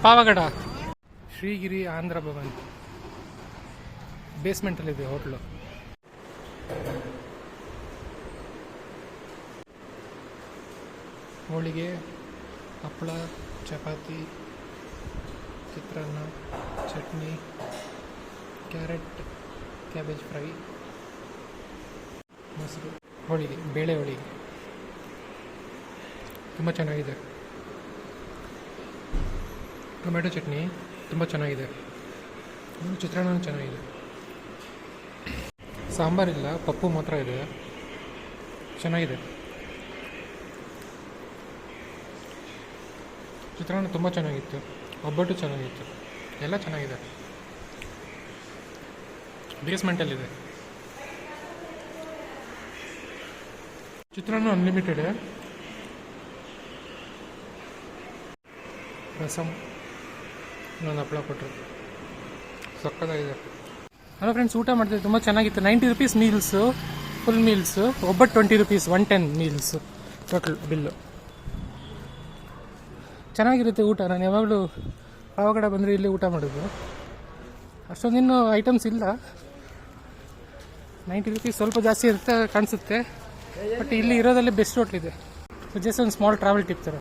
Pavagada Shrigiri Andhra Bhavan ಬೇಸ್ಮೆಂಟಲ್ಲಿದೆ hotel. ಹೋಳಿಗೆ, ಹಪ್ಪಳ, ಚಪಾತಿ, ಚಿತ್ರಾನ್ನ, chutney, carrot, cabbage fry, ಮೊಸರು, ಹೋಳಿಗೆ, ಬೇಳೆ ಹೋಳಿಗೆ ತುಂಬ ಚೆನ್ನಾಗಿದೆ. ಟೊಮೆಟೊ ಚಟ್ನಿ ತುಂಬ ಚೆನ್ನಾಗಿದೆ. ಚಿತ್ರಾನ್ನ ಚೆನ್ನಾಗಿದೆ. ಸಾಂಬಾರಿಲ್ಲ, ಪಪ್ಪು ಮಾತ್ರ ಇದೆ, ಚೆನ್ನಾಗಿದೆ. ಚಿತ್ರಾನ್ನ ತುಂಬ ಚೆನ್ನಾಗಿತ್ತು. ಒಬ್ಬಟ್ಟು ಚೆನ್ನಾಗಿತ್ತು. ಎಲ್ಲ ಚೆನ್ನಾಗಿದೆ. ಬೇಸ್ಮೆಂಟಲ್ಲಿದೆ. ಚಿತ್ರಾನ್ನ ಅನ್ಲಿಮಿಟೆಡ್. ರಸಮ್, ಇನ್ನೊಂದು ಹಪ್ಪಳ ಕೊಟ್ಟರು. ಸಕ್ಕತ್ತಾಗಿದೆ. ಹಲೋ ಫ್ರೆಂಡ್ಸ್, ಊಟ ಮಾಡ್ತಿದ್ದೆ, ತುಂಬ ಚೆನ್ನಾಗಿತ್ತು. 90 rupees ಮೀಲ್ಸು, ಫುಲ್ ಮೀಲ್ಸು. ಒಬ್ಬಟ್ಟು 20 rupees, 110 ಮೀಲ್ಸು ಟೋಟಲ್ ಬಿಲ್ಲು. ಚೆನ್ನಾಗಿರುತ್ತೆ ಊಟ. ನಾನು ಯಾವಾಗಲೂ ಪಾವಗಡ ಬಂದರೆ ಇಲ್ಲಿ ಊಟ ಮಾಡೋದು. ಅಷ್ಟೊಂದಿನ್ನೂ ಐಟಮ್ಸ್ ಇಲ್ಲ. 90 rupees ಸ್ವಲ್ಪ ಜಾಸ್ತಿ ಇರುತ್ತೆ ಕಾಣಿಸುತ್ತೆ. ಬಟ್ ಇಲ್ಲಿ ಇರೋದಲ್ಲೇ ಬೆಸ್ಟ್ ಹೋಟ್ಲಿದೆ. ಜಸ್ಟ್ ಒಂದು ಸ್ಮಾಲ್ ಟ್ರಾವೆಲ್ ಟಿಪ್ ಥರ.